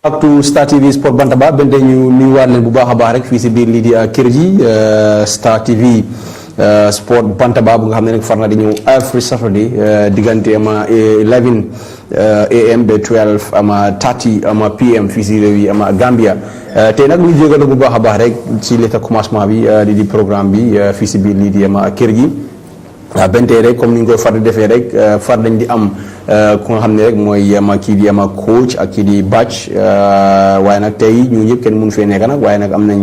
Back to Star TV Sport Bantaba bente ñu nuyuwaat leen bu baax a baax rek fii si biir lii di kër gi Star TV Sport Bantaba bu nga xam ne nag far na di ñëw every Saturday diggante ama 11 AM ba 12 ama 30 ama PM fii si réew yi ama Gambia tey nag ñu jégalu bu baax a baax rek ci l'état commencement bi lii di programme bi fii si biir lii di ama kër gi bente rek comme ni ñu koy far di defee rek far dañ di am ku nga xam ne rek mooy ama kii di ama coach ak kii di batch waaye nag tey ñu ñëpp kenn mënu fee nekk nag waaye nag am nañ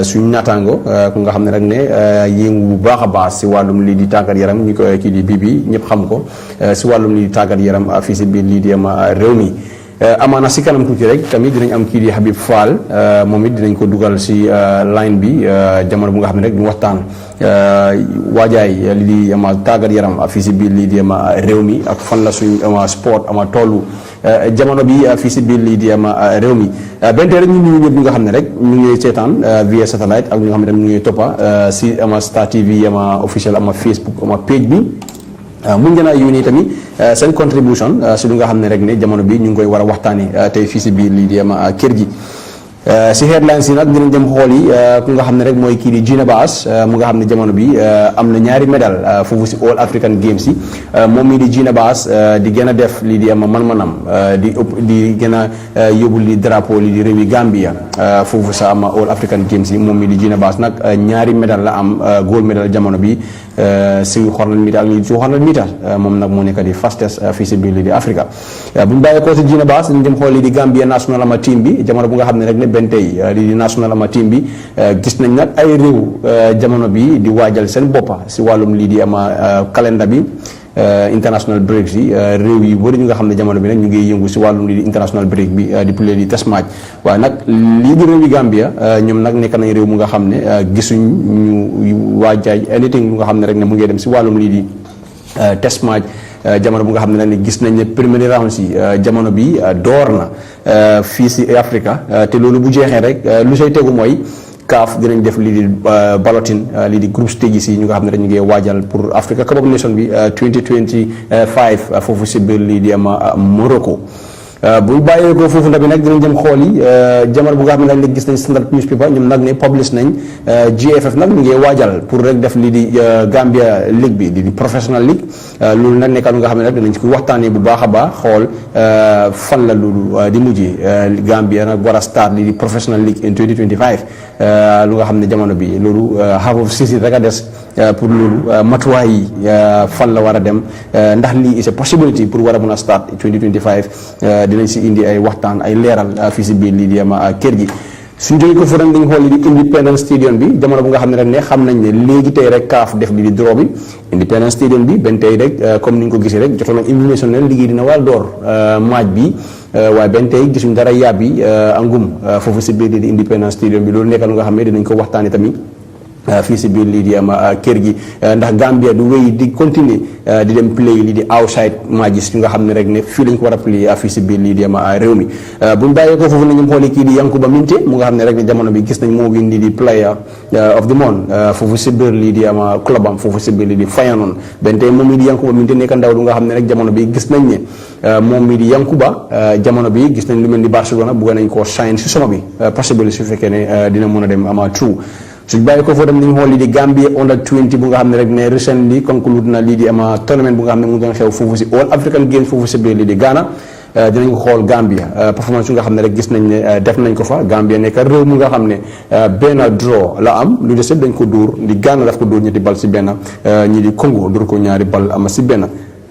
suñu naataango ku nga xam ne rek ne yëngu bu baax a baax si wàllum lii di tàggat yaram ñu koy kii di Bibi ñëpp xam ko si wàllum lii di tàggat yaram fii si biir lii di ama réew mi amaana si kanam tuuti rek tamit dinañ am kii di Habib Fall moom it dinañ ko dugal si line bi jamono bu nga xam ne rek ñu waxtaan waajaay lii di ama tàggat yaram fii si biir lii di ama réew mi ak fan la suñ ama sport ama tollu jamono bi fii si biir lii di ama réew mi bente rek ñu nuyu ñëpp ñi nga xam ne rek ñu ngi seetaan via satellite ak ñi nga xam ne ñu ngi toppa si ama Star TV ama official ama Facebook ama page bi mun ngeen a yónnee tamit seen contribution si lu nga xam ne rek ne jamono bi ñu ngi koy war a waxtaanee tey fii si biir lii di ama kër gi si headlines yi nag dinañ dem xool yi ku nga xam ne rek mooy kii di Gina Bass mu nga xam ne jamono bi am na ñaari médal foofu si All African Games yi moom mii di Gina Bass di gën a def lii di ama man-manam di gën a yóbbu li drapeau lii di réewi Gambia foofu sa ama All African Games yi moom mii di Gina Bass nag ñaari médal la am gold médal jamono bi si 400 meter ak lii si 400 meter moom nag moo nekk di fastest fii si biir lii di Africa bu ñu bàyyee ko si Gina Bass ñu dem xool lii di Gambia national ama team bi jamono bu nga xam ne rek ne benn tey lii di national ama team bi gis nañ nag ay réew jamono bi di waajal seen boppa si wàllum lii di ama calendar bi international break yi réew yu bëri ñu nga xam ne jamono bi nag ñu ngi yëngu si wàllum lii di international break bi di play di test match waaye nag lii di réew yi Gambia ñoom nag nekk nañ réew mu nga xam ne gisuñ ñu waajaay anything lu nga xam ne rek ne mu ngi dem si wàllum lii di test match jamono bu nga xam ne nag gis nañ ne premier round si jamono bi door na fii si Africa te loolu bu jeexee rek lu say tegu mooy CAF dinañ def lii di balloting lii di group stages yi ñu nga xam ne dañu ngi waajal pour Africa Cup of Nations bi 2025 foofu si biir lii di ama Morocco bu bàyyee ko foofu ndax bi nag dinañ dem xool yi jamono bu nga xam ne nag gis nañ Standard newspaper ñoom nag ne publish nañ GFF nag ñu ngi waajal pour rek def lii di Gambia League bi di professional league loolu nag nekkaat lu nga xam ne nag dinañ ko waxtaanee bu baax a baax xool fan la loolu di mujjee Gambia nag war a start lii di professional league in 2025 lu nga xam ne jamono bi loolu half of season rek a des pour loolu matuwaay yi fan la war a dem ndax lii is a possibility pour war a mën a start 2025 dinañ si indi ay waxtaan ay leeral fii si biir lii di ama kër gi suñ jógee ko fa dañ xool lii di Independence Stadium bi jamono bu nga xam ne rek ne xam nañ ne léegi tey rek CAF def lii di draw bi Independence Stadium bi benn tey rek comme ni ñu ko gisee rek jotoon na information ne liggéey dina war a door match bi waaye benn tey gisuñ dara yàbbi angum foofu si biir lii di Independence Stadium bi loolu nekkal lu nga xam ne dinañ ko waxtaanee tamit fii si biir lii di ama kër gi ndax Gambia du wéy di continuer di dem play lii di outside matches yu nga xam ne rek ne fii lañ ko war a play fii si biir lii di ama réew mi buñ bàyyee ko foofu nañu xooli kii di Yankuba Minteh mu nga xam ne rek ne jamono bi gis nañ moo win lii di player of the month foofu si biir lii di ama club am foofu si biir lii di Feyenoord benn tey moom mii di Yankuba Minteh nekk ndaw lu nga xam ne rek jamono bi gis nañ ne moom mii di Yankuba jamono bi gis nañ lu mel ni Barcelona bëgg nañ koo sign si soma bi possible su fekkee ne dina mën a dem ama true suñ bàyyi ko foo dem nañu xool lii di Gambia under 20 bu nga xam ne rek ne recently conclude na lii di ama tournament bu nga xam ne mu ngi doon xew foofu si All African Games foofu si biir lii di Ghana dinañ ko xool Gambia performance yu nga xam ne rek gis nañ ne def nañ ko fa Gambia nekk réew mu nga xam ne benn draw la am lu des yëpp dañ ko dóor di Ghana daf ko dóor ñetti bal si benn ñi di Congo dóor ko ñaari bal ama si benn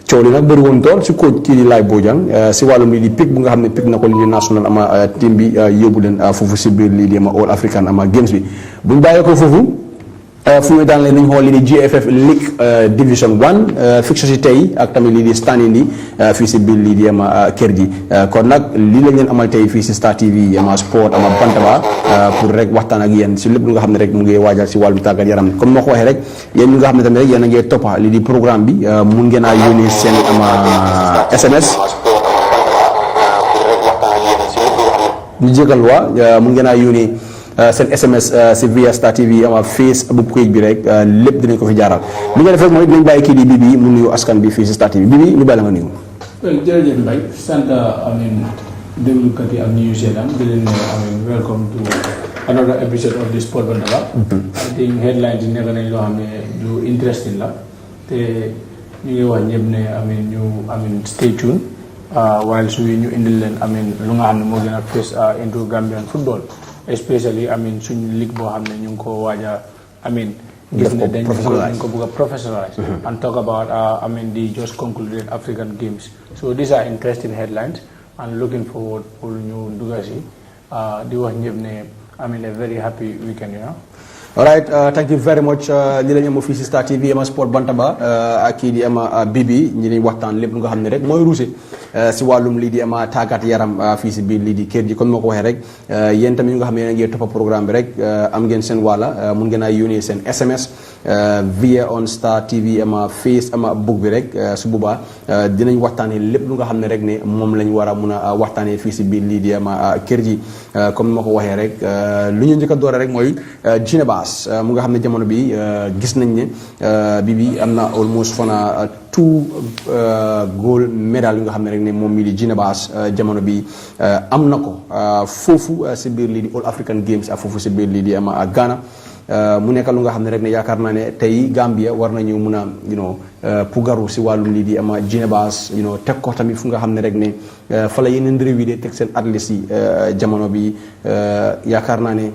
coow li nag bëri woon tool si coach kii di Laye Bojang si wàllum lii di pick bu nga xam ne pick na ko lii di national ama team bi yóbbu leen foofu si biir lii di ama All African ama Games bi buñ bàyyee ko foofu fu ñu daan leen nañ xool lii di GFF League Division 1 fixé si tey ak tamit lii di standing yi fii si biir lii di ama kër gi kon nag lii lañ leen amal tey fii si Star TV ama sport ama Bantaba pour rek waxtaan ak yéen si lépp lu nga xam ne rek mu ngi waajal si wàllum tàggat yaram comme moo ko waxee rek yéen ñu nga xam ne tamit rek yéen a ngi toppa lii di programme bi mun ngeen a yónnee seen ama SMS ñu jégal waa mun ngeen a yónnee seen SMS si via Star TV ama Facebook page bi rek lépp dinañ ko fi jaaral li nga def rek mooy dinañ bàyyi kii di Bibi mu nuyu askan bi fii si Star TV Bibi ñu bàyyi la nga nuyu. jërëjëf Mbaye sant amin déglukat yi ak New Zealand di leen welcome to another episode of the Sport Bantaba. I think headlines yi nekk nañ loo xam ne lu interesting la te ñu ngi wax ñëpp ne ñu stay tuned while su ñu indil leen lu nga xam ne moo gën a face into Gambian football especially suñu league boo xam ne ñu ngi ko waaja gis ne dañ ko bëgg a professionalize and talk about the just concluded African Games. So these are interesting headlines and looking forward pour ñu dugga si di wax ñëpp ne a very happy weekend, you know. All right, thank you very much. Li lañu am fii si Star TV ama Sport Bantaba ak kii di ama Bibi ñi lañ waxtaan lépp lu nga xam ne rek mooy ruuse si wàllum lii di ama tàggat yaram fii si biir lii di kër gi comme moo ko waxee rek yéen tamit ñu nga xam ne yéen a ngi toppa programme bi rek am ngeen seen wàlla mun ngeen a yónnee seen SMS via on Star TV ama face ama book bi rek su boobaa dinañ waxtaanee lépp lu nga xam ne rek ne moom lañ war a mun a waxtaanee fii si biir lii di ama kër gi comme moo ko waxee rek lu ñu njëkk a doore rek mooy mu nga xam ne jamono bi gis nañ ne bi am na almost fana 2 gold medal yu nga xam ne rek ne moom mii di Ginebas jamono bi am na ko foofu si biir lii di All African Games ak foofu si biir lii di ama Ghana mu nekk lu nga xam ne rek ne yaakaar naa ne tey Gambia war nañu mun a pugaru si wàllum lii di ama Ginebas teg ko tamit fu nga xam ne rek ne fa la yeneen réew yi de teg seen athlètes yi jamono bi yaakaar naa ne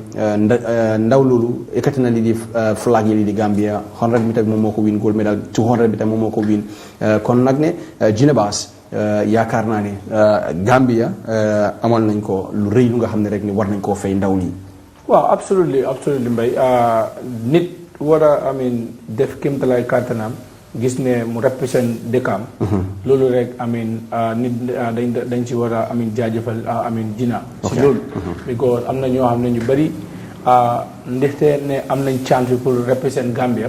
ndaw loolu ekkati na lii di flag yi lii di Gambia 100 bi tamit moom moo ko win gold medal 200 bi tamit moom moo ko win kon nag ne Ginebas yaakaar naa ne Gambia amal nañ ko lu rëy lu nga xam ne rek ne war nañ koo fay ndaw lii. waaw absolutely Mbaye nit war a def kéemtalaay kàttanam gis ne mu represent dëkkam loolu rek nit dañ ci war a jaajëfal Gina si loolu because am na ñoo xam ne ñu bëri ndaxte ne am nañ chance pour represent Gambia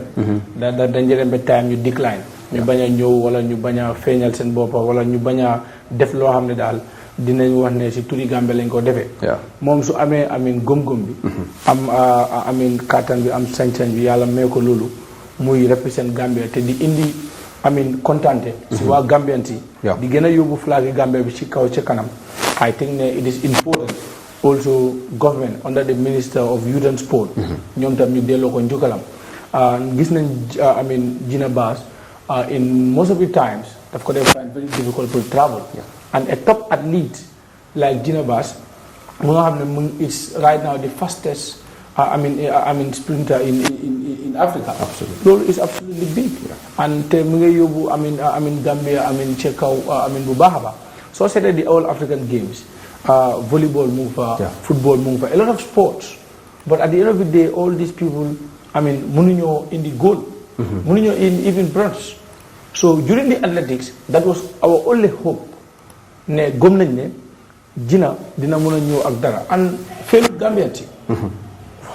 dañ dem ba time ñu decline ñu bañ a ñëw wala ñu bañ a feeñal seen boppa wala ñu bañ a def loo xam ne daal dinañ wax ne si turi Gambia lañ ko defee moom su amee gëm-gëm bi am kàttan bi am sañ-sañ bi yàlla mee ko loolu muy represent Gambia te di indi kontante si waa Gambian si di gën a yóbbu flag yi Gambia bi ci kaw ci kanam I think ne it is important also government under the Minister of Youth and Sport ñoom tam ñu delloo ko njukkalam gis nañ Ginebas in most of the times daf ko def find very difficult to travel and a top athlete like Ginebas mu nga xam ne is right now the fastest sprinter in Africa. Absolutely. Loolu is absolutely big. And te mu ngi yóbbu Gambia ci kaw bu baax a baax soo seetee di All African Games volleyball mu ngi fa football mu ngi fa a lot of sports but at the end of the day all these people mënuñoo indi gold mënuñoo even bronze so during the athletics that was our only hope ne gëm nañ ne dina mën a ñëw ak dara and failed Gambian ci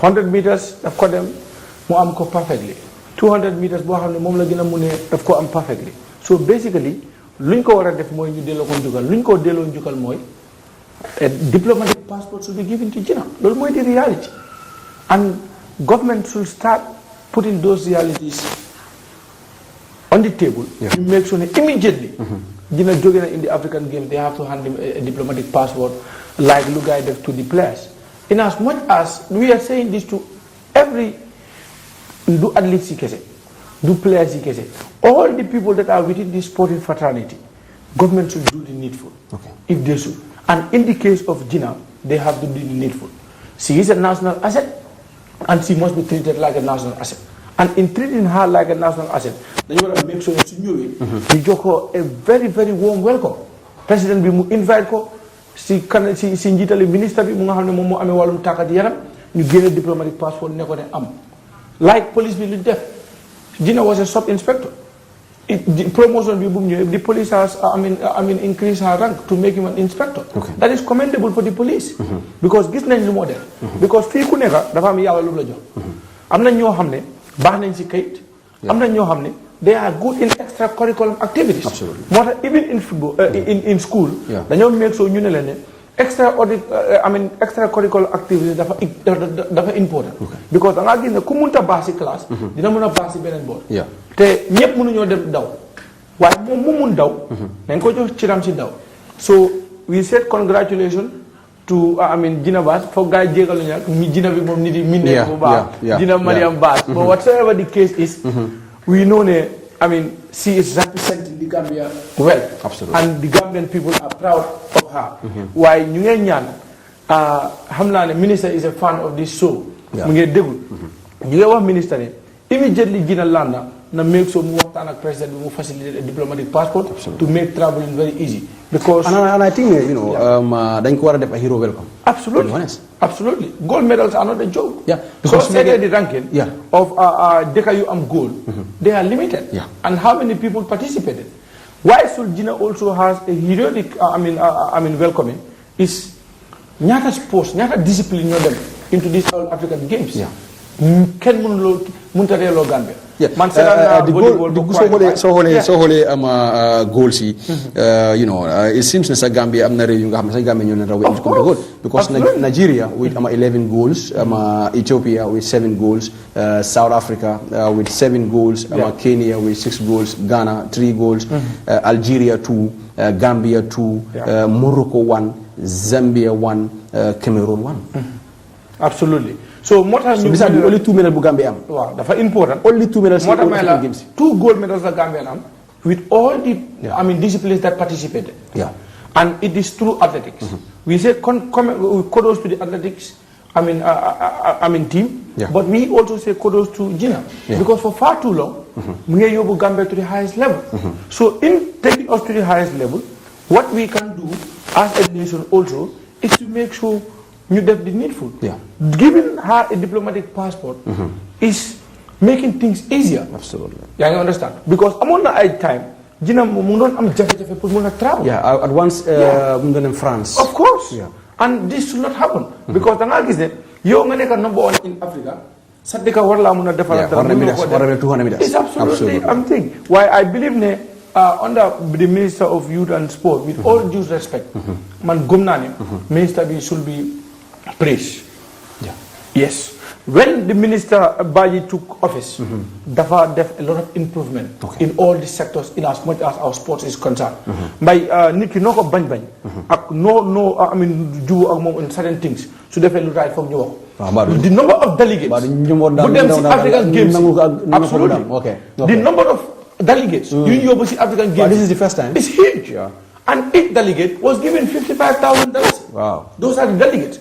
100 meters daf ko dem mu am ko perfectly 200 meters boo xam ne moom la gën a mu ne daf ko am perfectly so basically luñ ko war a def mooy ñu delloo ko njukkal luñ ko delloo njukkal mooy diplomatic passport should be given to Gina loolu mooy di reality and government should start putting those realities on the table to make sure that immediately Gina jóge na in the African Games they have to hand him a diplomatic passport like lu guy def to the players in as much as we are saying this to every du athletes yi kese du players yi kese all the people that are within this sporting fraternity government should do the needful if they should and in the case of Gina they have to do the needful she is a national asset and she must be treated like a national asset and in treating her like a national asset dañu war a make sure su ñëwee ñu jox ko a very very warm welcome président bi mu invite ko si njiitali ministre bi mu nga xam ne moom moo amee wàllum tàggat yaram ñu génne diplomatic passport ne ko ne am like police bi lu def Gina was a sub inspector promotion bi bu mu ñëwee the police has increased her rank to make him an inspector that is commendable for the police because gis nañ lu moo def because fii ku nekka dafa am yàlla lu la jox am nañ ñoo xam ne baax nañ si kayit am nañ ñoo xam ne they are good in extracurricular activities moo tax even in football in school dañoo make sure ñu ne leen ne extracurricular activities dafa important because da ngaa gis ne ku munta baax si classe dina mën a baax si beneen boor te ñëpp mënuñoo dem daw waaye moom mu mun daw nañ ko jox ciram si daw so we said congratulations to Gina Bass for guy Jegalunya, Gina Gina Mariam Bass. But whatever the case is, we know she is representing the Gambia well. Absolutely. And the Gambian people are proud of her. Why Nyan Hamlan, minister is a fan of this show. Minister immediately Gina Landa na make so more than president will facilitate a diplomatic passport to make traveling very easy. Because and I think then a hero welcome. Absolutely. Absolutely. Gold medals are not a joke. Yeah. Because so the ranking of DKU gold, they are limited. Yeah. And how many people participated? Why Suljina also has a heroic welcoming is nyata sports, nyata discipline into these all African games. Yeah. Ken Muntare lo Gambia. Yeah. The goals, it seems that Gambia, because Nigeria with 11 goals, Ethiopia with 7 goals, South Africa with 7 goals, Kenya with 6 goals, Ghana 3 goals, Algeria 2, Gambia 2, Morocco 1, Zambia 1, Cameroon 1. Absolutely. So what has these are the only 2 medals Gambia. Wow, that's important. Only 2 medals in all games. 2 gold medals for Gambia with all the disciplines that participated. Yeah. And it is through athletics. We say kudos to the athletics team, but we also say kudos to Gina because for far too long we have Gambia to the highest level. So in taking us to the highest level, what we can do as a nation also is to make sure you have the needful. Yeah. Giving her a diplomatic passport is making things easier. Absolutely. Yeah, you understand? Because I'm on the time, Gina I'm travel. Yeah, at once in France. Of course. Yeah. And this should not happen. Because the thing is that you're number 1 in Africa. Sadika warla muna defara 200 meters. It's absolutely I'm thinking. Why I believe under the Minister of Youth and Sport, with all due respect, man gumnani, Minister should be praised. Yeah. Yes. When the Minister Baji took office, Dafa def a lot of improvement in all the sectors in as much as our sports is concerned. By Niki Noko Bany do in certain things. So they feel right from you. The number of delegates African Games. Absolutely. Okay. The number of delegates you African Games. This is the first time. It's huge. Yeah. And each delegate was given $55,000. Wow. Those are the delegates.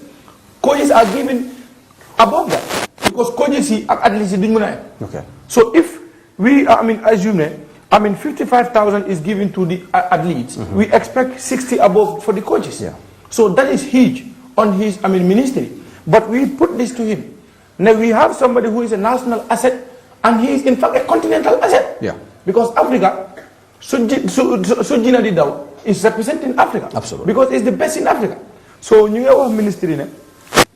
Coaches are given above that because coaches at least okay. So if we assume 55,000 is given to the athletes, we expect 60 above for the coaches. Yeah. So that is huge on his ministry. But we put this to him. Now we have somebody who is a national asset and he is in fact a continental asset. Yeah. Because Africa, Sujina Didao is representing Africa. Absolutely. Because it's the best in Africa. So new ministry,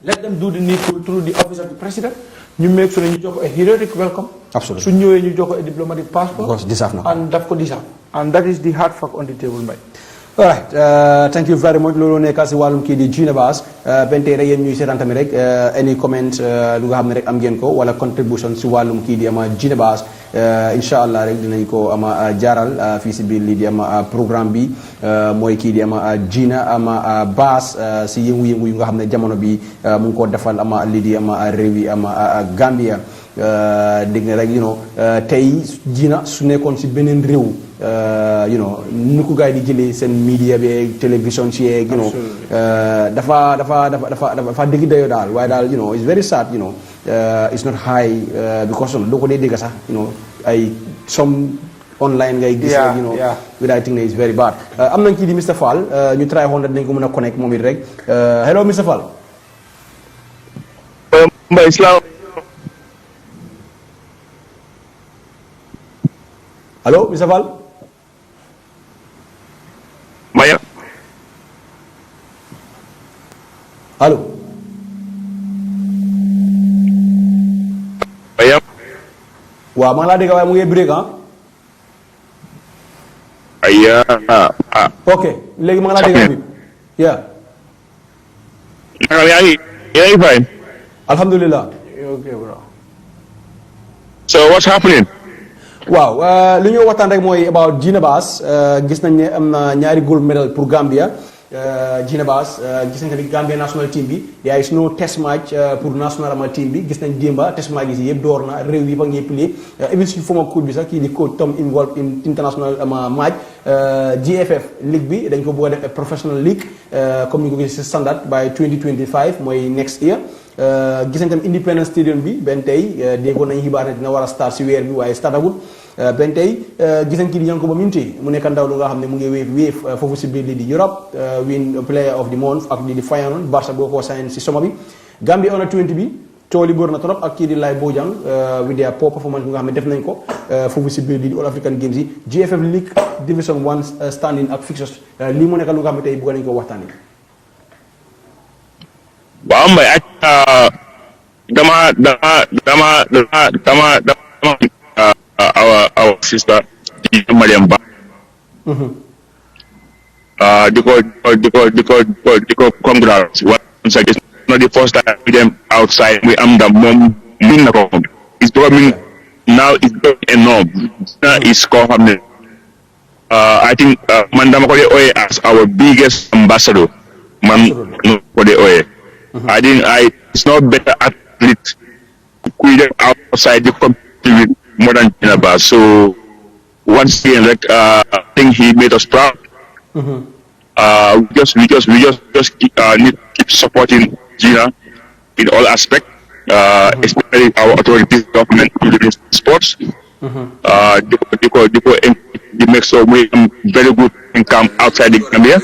let them do the needful through the office of the president. You make sure you job a heroic welcome. Absolutely. So you job a diplomatic passport. Because deserve now. And that for deserve. And that is the hard fact on the table, mate. All right. Thank you very much. Lolo nekk si wàllum kii di Gina Bass bente rek yéen ñuy seetaan tamit rek any comment lu nga xam ne rek am ngeen ko wala contribution si wàllum kii di Gina Bass incha allah rek dinañ ko jaaral fii si biir lii di programme bi mooy kii di Gina Bass si yëngu-yëngu yu nga xam ne jamono bi mu ngi ko defal lii di réew yi Gambia dégg nga rek tey Gina su nekkoon si beneen réew nu ko gars yi di jëlee seen media bi télévision ci yeeg dafa dégg dayoo daal waaye daal it's very sad it's not high because doo ko dee dégg sax ay some online ngay gis with I think it's very bad am nañ kii di Mr Fall ñu try xool nañ ko mën a connect moom it rek hello Mr Fall Mbaye islam hello Mr Fall Maya. Halo. Maya. Wah, maa ngi laa dégg waaye mu ngi break ok léegi maa ngi laa dégg bi. Yeah. Yaa ngi fine. Alhamdulillah. Okay, bro. So what's happening? waaw li ñu waxtaan rek mooy about Gina Bass gis nañ ne am na ñaari gold medal pour Gambia Gina Bass gis nañ tamit Gambia national team bi there is no test match pour national team bi gis nañ démba test match yi yëpp door na réew yi ba ngi play even suñu former coach bi sax kii di coach Tom involved in international match GFF league bi dañ ko bëgg a def professional league comme ni ko gis standard by 2025 mooy next year gis nañ tam Independence Stadium bi benn tey déggoon nañu xibaar ne dina war a start si weer bi waaye startagul benn tey gis nañ kii di Yankuba Minteh mu nekk ndaw lu nga xam ne mu ngi wéef foofu si biir lii di Europe win player of the month ak lii di Feyenoord Barça boo ko sign si soma bi Gambia under 20 bi tool yi bëri na trop ak kii di Lai Bojang with their poor performance bu nga xam ne def nañ ko foofu si biir lii di All African Games yi GFF League Division 1 standing ak fixtures lii mu nekk lu nga xam ne tey bëgg nañ ko waxtaanee. waaw Mbaye ak dama our sister Mariam Ba di ko congrats once again not the first time we them outside we am the mom min na ko it's becoming now it's becoming enormous is ko xamne I think man dama ko oye as our biggest ambassador man ko de oye I think it's not better athlete who outside the compete with more than Gina. So once again, like I think he made us proud. We just need to keep supporting Gina in all aspects, especially our authorities, government, including sports. They make so we very good income outside the Gambia.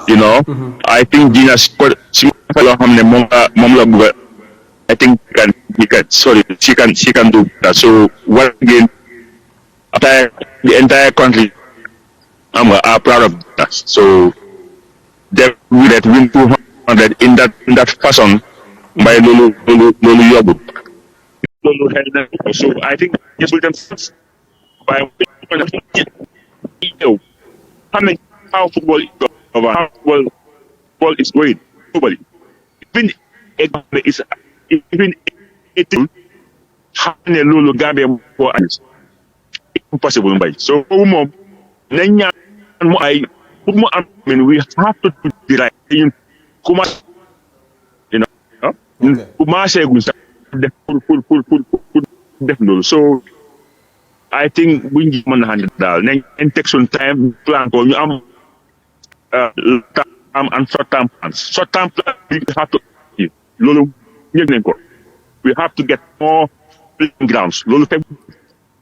You know, I think Gina scored. I think she can do that. So once again, the entire country, are proud of that. So they will win 200 in that fashion by Lulu Yobu. So I think just with them by how football is going globally. Even it having a Lulu Gambia for us impossible by so I mean we have to do the right thing so I think we need $100 and take some time plan for you and short-term plans. Short-term plans we have to Lulu, we have to get more playing grounds. Lulu,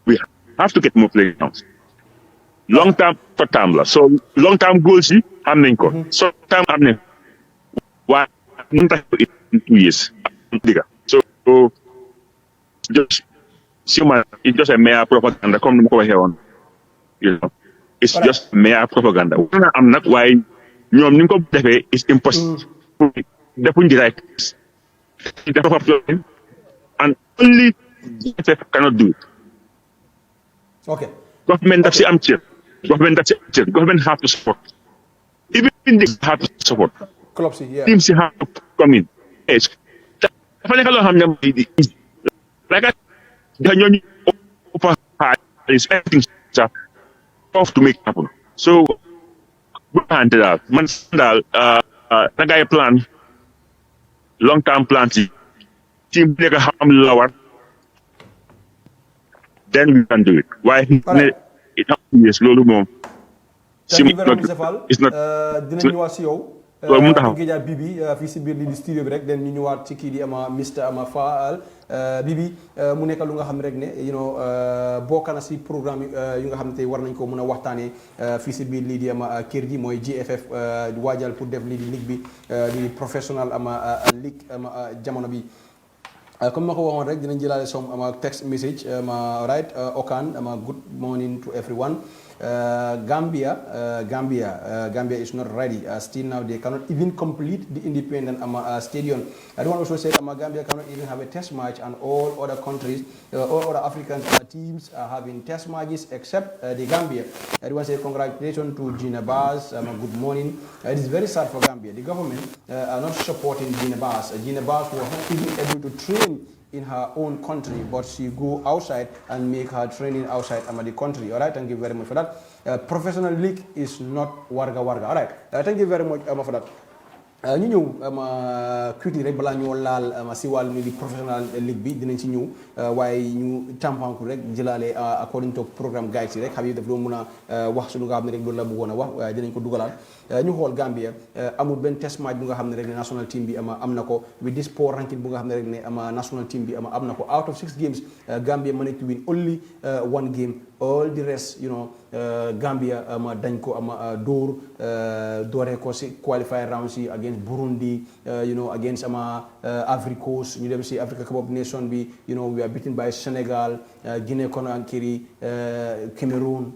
we have to get more playing grounds. Long-term, short-term. So long-term goals, short-term, why in 2 years? So just it's just a mere propaganda. Come over here on, it's just mere propaganda. I'm not why it's impossible. The point is right. And only GFF cannot do it. Okay. Government that's the Government have to support. Even they have to support. Clubs, yeah. Teams have to come in. Yes. Like is everything tough to make happen. So we can't do that. Man, the guy plan. Long-term plans, team make a harm lower, then we can do it. Why? It is low more. It's not. Géja Bibi fii si biir lii di studio bi rek den ñu ñëwaat ci kii di ama Mr ama Faal Bibi mu nekk lu nga xam rek ne bokk na si programme yu nga xam ne tey war nañ ko mën a waxtaanee fii si biir lii di ama kër gi mooy GFF waajal pour def lii di ligue bi di professional ama ligue ama jamono bi comme ma ko waxoon rek dinañ jëlaale som ama text message ma right Okan ama good morning to everyone. Gambia is not ready. Still now they cannot even complete the independent stadium. Everyone also said Gambia cannot even have a test match, and all other countries, all other African teams are having test matches except the Gambia. Everyone said congratulations to Gina Bass. Good morning. It is very sad for Gambia. The government are not supporting Gina Bass. Gina Bass was not even able to train in her own country, but she go outside and make her training outside the country. All right, thank you very much for that. Professional league is not warga warga. All right, thank you very much for that. ñu ñëw quickly rek balaa ñoo laal si wàllu ni di professional league bi dinañ ci ñëw waaye ñu tàmpanku rek jëlaale according to programme guide si rek xam yi daf doon mun a wax su lu nga xam ne rek loolu la bëggoon a wax waaye dinañ ko dugalaat ñu xool Gambia amul benn test match bu nga xam ne rek ne national team bi am na ko with this poor ranking bu nga xam ne rek ne national team bi am na ko out of 6 games Gambia managed to win only 1 game all the rest Gambia dañ ko dóor dooree ko si qualifier round si against Burundi against Ivory Coast ñu dem si Africa Cup of Nations bi we are beaten by Senegal Guinea Conakry Cameroon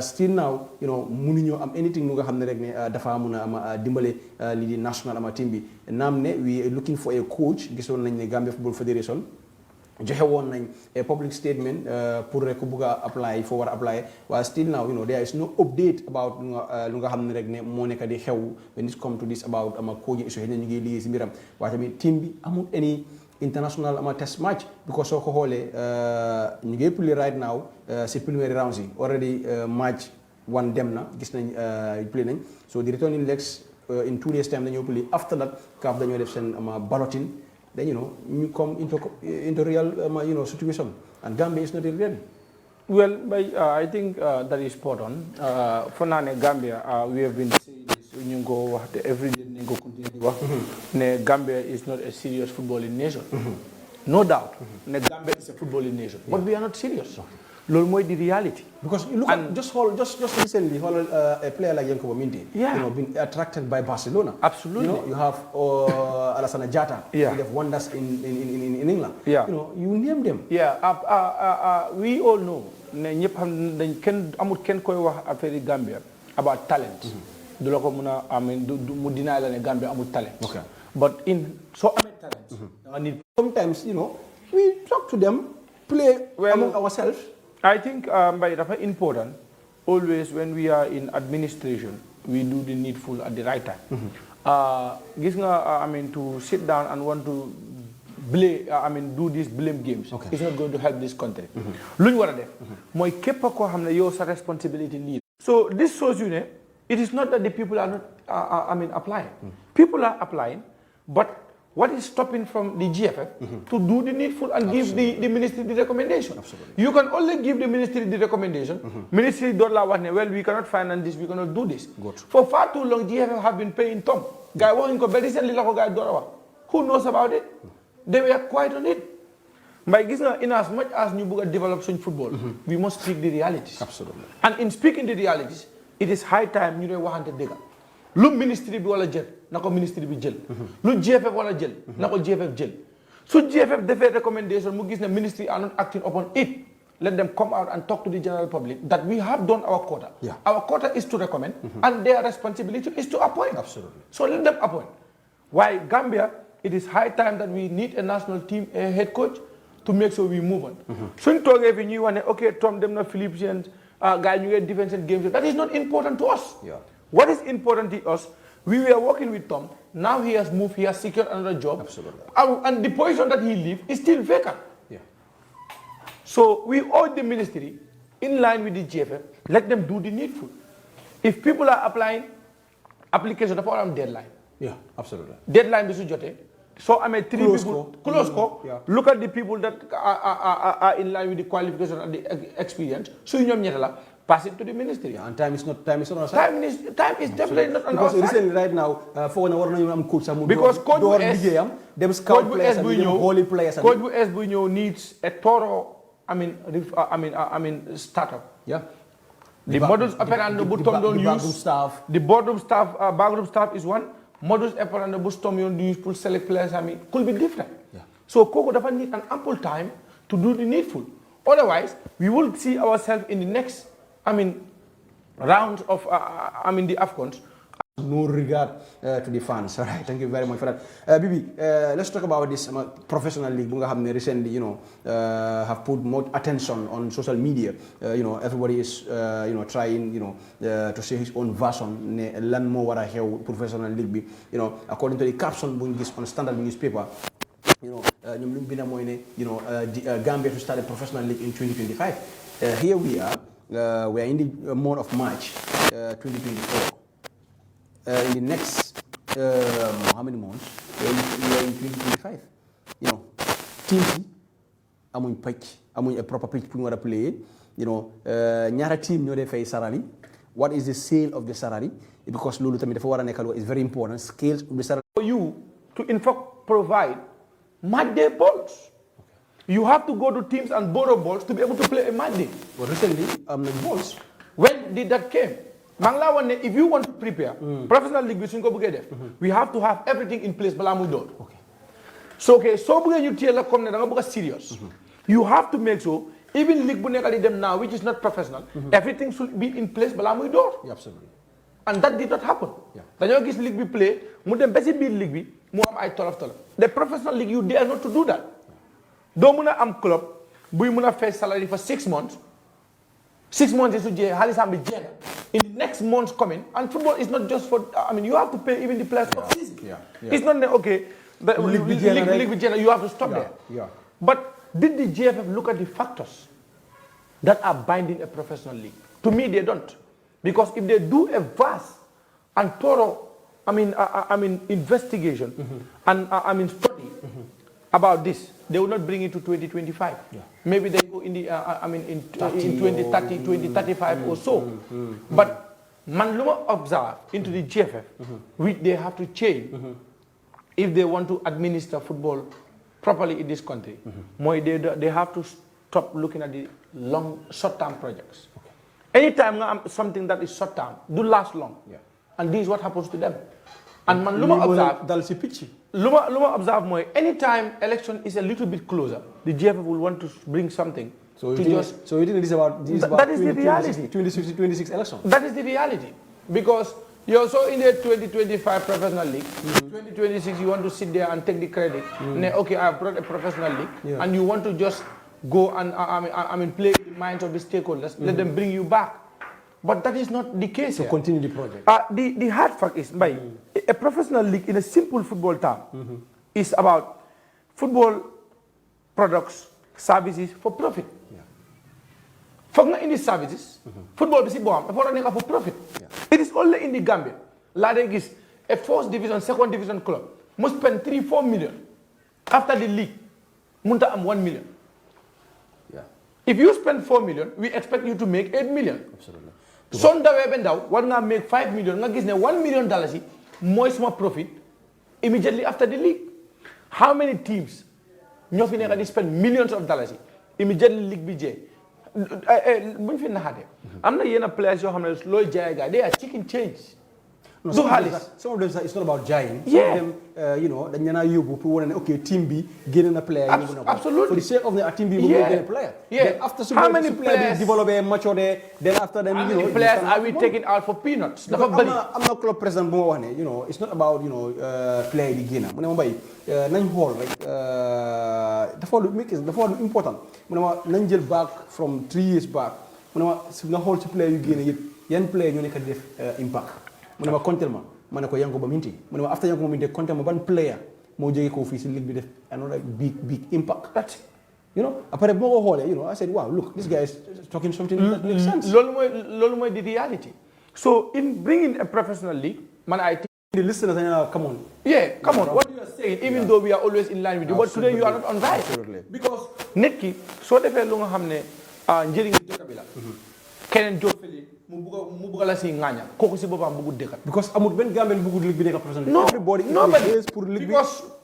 still now mënuñoo am anything lu nga xam ne rek ne dafa mun a dimbale lii di national team bi naam ne we are looking for a coach gisoon nañ ne Gambia Football Federation joxe woon nañ a public statement pour rek ku bugg a apply foo war a apply waaye still now there is no update about lu nga xam ne rek ne moo nekk di xew when it come to this about coaching issue ñu ngi liggéey si mbiram waaye tamit team bi amul any international test match because soo ko xoolee ñu ngi play right now si preliminary rounds yi already match 1 dem na gis nañ play nañ so the returning legs in 2 days time dañoo play after that CAF dañoo def seen balloting then you come into real situation and Gambia is not ready. Well, I think that is spot on. For now, Gambia, we have been saying this. You go every day, you go continue. Gambia is not a serious footballing nation. No doubt. Gambia is a footballing nation, but we are not serious. Loolu mooy the reality. Because you look at just recently, a player like Yankuba Minteh, been attracted by Barcelona. Absolutely. You have Alassane Jatta. Yeah. They have wonders in England. Yeah. You name them. Yeah. We all know ne ñëpp xam dañ kenn amul kenn koy wax affaire Gambia about talent. Du la ko mun a mu deny la ne Gambia amul talent. Okay. But so amee talent. Sometimes we talk to them, play among ourselves. I think that's important. Always when we are in administration, we do the needful at the right time. To sit down and want to do these blame games. Okay. It's not going to help this country. Luñ wara def moy képp ko xamné yow sa responsibility lead. So this shows you it is not that the people are not applying. People are applying, but what is stopping from the GFF to do the needful and give the ministry the recommendation? Absolutely. You can only give the ministry the recommendation. Ministry don't allow well, we cannot finance this, we cannot do this. Good. For far too long, GFF have been paying Tom. Guy very recently, who knows about it? They were quiet on it. But in as much as you develop such football, we must speak the realities. Absolutely. And in speaking the realities, it is high time you want to dig up. Lu ministry bi wala jël nako ministry bi jël lu GFF wala jël nako GFF jël su GFF defé recommendation mu gis ne ministry are not acting upon it, let them come out and talk to the general public that we have done our quota. Yeah. Our quota is to recommend and their responsibility is to appoint. Absolutely. So let them appoint. Why Gambia, it is high time that we need a national team head coach to make sure we move on. Suñ toogee fi ñuy wax ne okay Tom dem na Philippines guys ñu ngi defense and games, that is not important to us. Yeah. What is important to us, we were working with Tom, now he has moved, he has secured another job. Absolutely. And the position that he leaves is still vacant. Yeah. So we owe the ministry, in line with the GFF, let them do the needful. If people are applying, application of our deadline. Yeah, absolutely. Deadline is jote. So I mean, close call. Yeah. Look at the people that are in line with the qualification and the experience. So you know, pass it to the ministry. Yeah, and time is not on our side. Time is definitely not on our side. Because recently, right now, for an hour, coach because Coach Buño needs a thorough, startup. Yeah. The modus operandi the boardroom staff, backroom staff is one. Modus operandi Tom use to select players could be different. Yeah. So Coco doesn't need an ample time to do the needful. Otherwise, we will see ourselves in the next round of the AFCONs. No regard to the fans. All right, thank you very much for that. Bibi, let's talk about this professional league. Bunga have recently, have put more attention on social media. Everybody is, trying, to say his own version. Learn more what I hear professional league. According to the caption on Standard newspaper. ñoom lu mu bind mooy ne Gambia to start a professional league in 2025. Here we are in the month of March 2024. In the next how many months? We are in 2025. Teams amuñ pitch, amuñ a proper pitch pour ñu war a play. Ñaata team ñoo dee fay salary. What is the scale of the salary? Because loolu tamit dafa war a nekkal is very important. Scales of the salary. For you to in fact provide match day balls. You have to go to teams and borrow balls to be able to play a match day. But recently, balls. When did that came? Mangla one, if you want to prepare professional league, we have to have everything in place. Okay. So you tell serious. You have to make sure even league them now, which is not professional, everything should be in place. Yeah, absolutely. And that did not happen. The league we play, league the professional league, you dare not to do that. Domuna am club, we muna face salary for 6 months. 6 months is in the next months coming, and football is not just for. You have to pay even the players of season. It's not okay. The league you have to stop there. But did the GFF look at the factors that are binding a professional league? To me, they don't, because if they do a vast and thorough, investigation and study about this, they will not bring it to 2025. Maybe they go in the in 2030, 2035 or so. But Manluma observe into the GFF, which they have to change if they want to administer football properly in this country. They have to stop looking at the short-term projects. Anytime something that is short-term do last long, and this is what happens to them. And Manluma observe. Luma observe more. Anytime election is a little bit closer, the GFF will want to bring something. So you think it is about that is the reality. 26 election. That is the reality, because you also in the 2025 professional league, 2026 you want to sit there and take the credit. Okay, I have brought a professional league, and you want to just go and play the minds of the stakeholders. Let them bring you back. But that is not the case. So continue the project. The hard fact is, a professional league in a simple football term is about football products, services for profit. In these services, football is for profit. It is only in the Gambia. Like is a first division, second division club must spend 3-4 million. After the league, munta am 1 million. If you spend 4 million, we expect you to make 8 million. Absolutely. Sonda Webenda, what now make 5 million, now gives $1 million more profit immediately after the league. How many teams they spend millions of dollars immediately league BJ? I'm not here players they are chicken change. No, some of them it's not about giant. Some of them, okay, team B getting a player. Absolutely. For the sake of the team B, will get a player. Then after how many players develop a mature there? Then after them, how many players are we taking out for peanuts? I'm not club president. It's not about play the game. Nine hole like the fall important. Nine back from 3 years back. The whole to play you gain young player you need impact. Manama kontelma manako yango ba minti manama after yango minti kontelma ban player mo jege ko fi ci league bi def another big impact. That après mo ko xolé I said wow, look, this guy is talking something that makes sense. Lolu moy the reality. So in bringing a professional league, I think the listeners are come on. Come on. What you are saying, even though we are always in line with you, but today you are not on right. Absolutely. Because netki so defé lu nga xamné njëriñ dëkk bi la. Keneen jox feli mu buga la si ngaaña kooku si boppam bëggu dëkkat. Because amul benn Gambian bëggu ligue bi nekk professionnel. No, everybody is pour ligue bi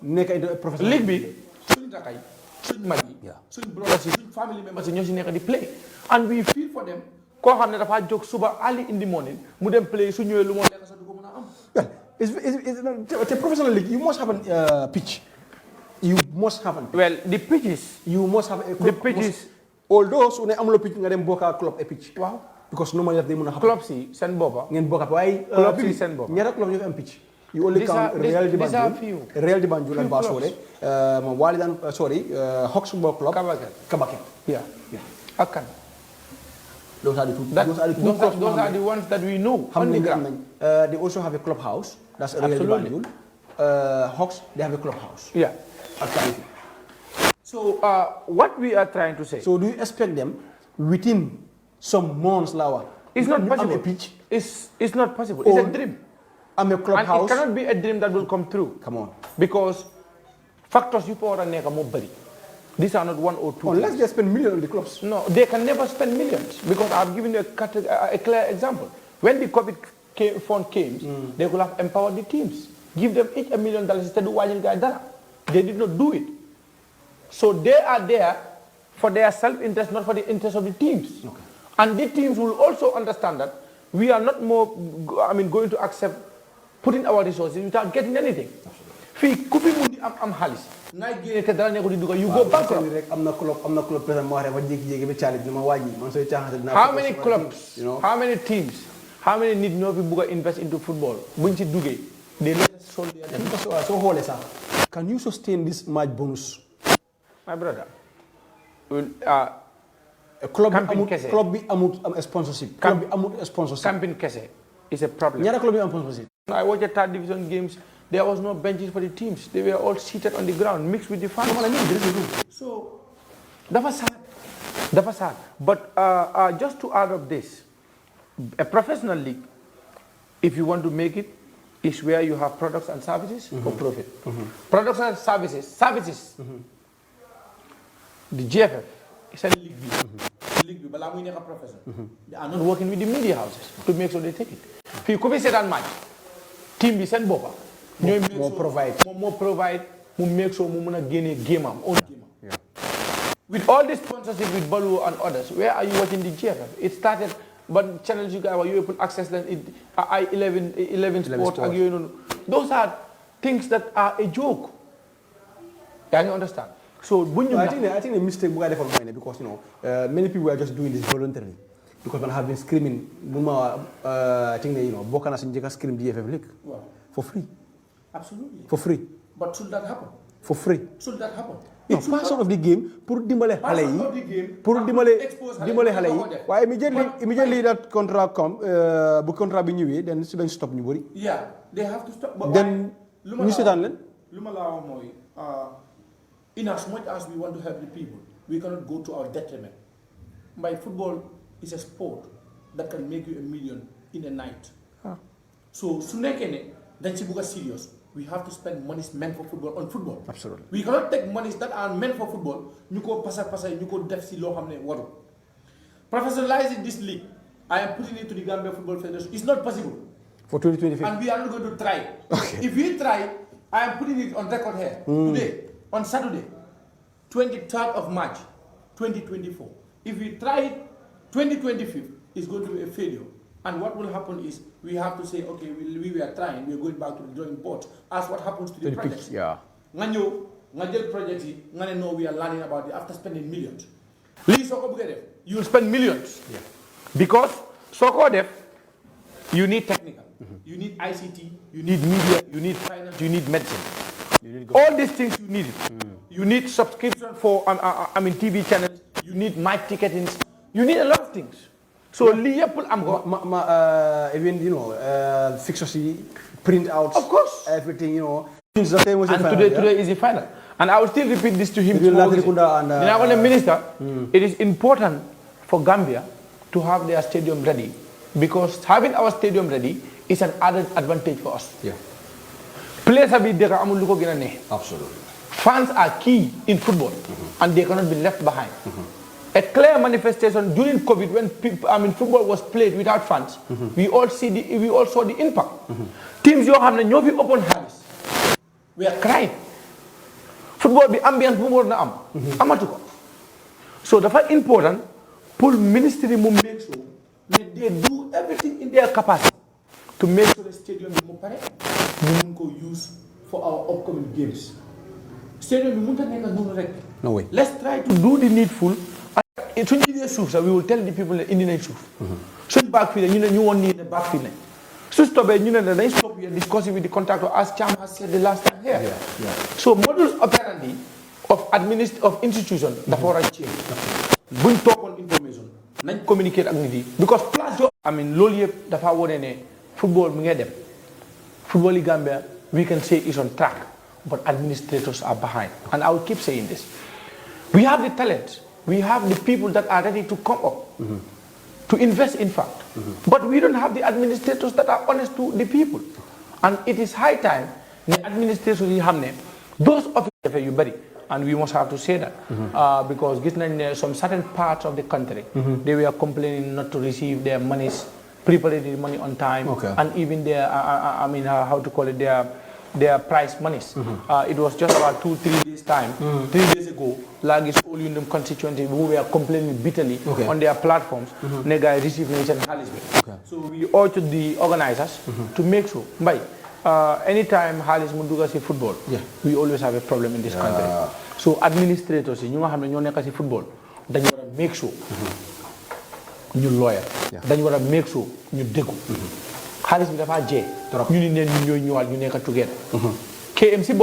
nekk professionnel. Ligue bi suñu rakay suñu mag yi suñu brothers yi suñu family members yi ñoo si nekk di play, and we feel for them. Koo xam ne dafa jóg suba early in the morning mu dem play su ñëwee lu moo nekk sa du ko mën a am. It's a professional league. You must have a pitch. You must have a pitch. Well, the pitches. You must have a club. The pitches. Although su ne amuloo pitch nga dem bokka club a pitch. Waaw. Because normally daf day mën a xam. Club si seen boppa. Ngeen bokka waaye. Club si seen boppa. ñaata club ñoo fi am pitch. You only count Real de Banjul and Basole. Walidan Hawks Football Club. Kabaket. Yeah. Akan. Those are the two. Those are the ones that we know on the ground. They also have a clubhouse. That's Real de Banjul. Hawks, they have a clubhouse. Yeah. At Cardiff. So what we are trying to say. So do you expect them within some months, Lawa? It's not possible. A pitch? It's not possible. It's a dream. I'm a clubhouse. And it cannot be a dream that will come true. Come on. Because factors you pour on mobile. These are not one or two. Unless they spend millions on the clubs. No, they can never spend millions. Because I've given you a clear example. When the COVID fund came, they could have empowered the teams. Give them each $1 million instead of one guy. They did not do it. So they are there for their self-interest, not for the interest of the teams. Okay. And the teams will also understand that we are not going to accept putting our resources without getting anything. Fii kufi mundi am halis. Ngay gene te dara neexu di dugal you go bankrupt. Rek am na club président mo wax rek jégi ba challenge dama waji man soy taxante dina. How many clubs, how many teams, how many nit ñoo fi bëgg invest into football buñ ci duggé they let us sold their team. So xolé sax can you sustain this match bonus? My brother. Club bi amut am sponsorship. Club bi amut sponsorship. Camping kese is a problem. Ñara club bi am sponsorship. I watched the third division games. There was no benches for the teams. They were all seated on the ground, mixed with the fans. So, that was sad. That was sad. But just to add up this, a professional league, if you want to make it, is where you have products and services for profit. Products and services. The GFF is a league. League, but I'm a professional. They are not working with the media houses to make sure they take it. If you come and match, team be sent bopa. More provide, make sure we gain a game own game. Yeah. With all this sponsorship with Balu and others, where are you watching the GFF? It started, but channels you guys were you able to access them. I11 Sport. Those are things that are a joke. Can you understand? So I think the mistake we got from because many people are just doing this voluntarily. Because when I have been screaming, I think Bokana Sinjaka scream GFF League for free. Absolutely. For free. But should that happen? For free. Should that happen? No, part of the game pour dimbale xalé yi pour dimbale xalé yi waye immediately that contract come bu contract bi ñëwé then ci lañ stop ñu bari. Yeah, they have to stop. But then ñu sétan len luma la wax moy in as much as we want to help the people, we cannot go to our detriment. By football is a sport that can make you $1 million in a night. So su nekké né dañ ci bëgg serious. We have to spend money meant for football on football. Absolutely. We cannot take monies that are meant for football. You go pasa, you go def si lo hamne waru. Professionalizing this league, I am putting it to the Gambia Football Federation. It's not possible. For 2025. And we are not going to try. Okay. If we try, I am putting it on record here today, on Saturday, 23rd of March, 2024. If we try it, 2025 is going to be a failure. And what will happen is we have to say, okay, we were trying, we are going back to the drawing board. As what happens to the projects. Yeah. Projects, no, we are learning about it after spending millions. You will spend millions. Yeah. Because you need technical, you need ICT, you need media, you need finance, you need medicine. All these things you need. You need subscription for TV channels, you need mic ticketing, you need a lot of things. So even fixtures, print outs, of course, everything And today is the final. And I will still repeat this to him tomorrow. Minister, it is important for Gambia to have their stadium ready, because having our stadium ready is an added advantage for us. Yeah. Players have been Absolutely. Fans are key in football, and they cannot be left behind. A clear manifestation during COVID when football was played without fans. We all saw the impact. Teams you have no open hands. We are crying. Football be ambience more na amatuko. So the fact important, pull ministry make sure that they do everything in their capacity to make sure the stadium is more we go use for our upcoming games. Stadium no way. Let's try to do the needful. We will tell the people in the truth. So backfield, you want need the backfield. So stop they stop here discussing with the contractor as Cham has said the last time here. Yeah. So modus operandi of institution therefore change. Buñ talk on information, nañ communicate ak nit yi because place loolu yëpp dafa wone ne football mi ngay dem. Football in Gambia we can say is on track, but administrators are behind. And I will keep saying this. We have the talent. We have the people that are ready to come up to invest, in fact. But we don't have the administrators that are honest to the people. And it is high time the administrators those officers you bury. And we must have to say that because some certain parts of the country, they were complaining not to receive their monies, prepared the money on time, and even their, how to call it, their prize monies. It was just about 2-3 days time, 3 days ago, Lagos all in the constituency who were complaining bitterly on their platforms, Nega received nation Halisbe. So we urge the organizers to make sure, anytime Halis Munduga see football, we always have a problem in this country. So administrators, you know, football, then you want to make sure you lawyer, then you want to make sure you dig. Halis bi dafa jé ñu ni neen ñu ñoy ñëwal ñu nekk together KMC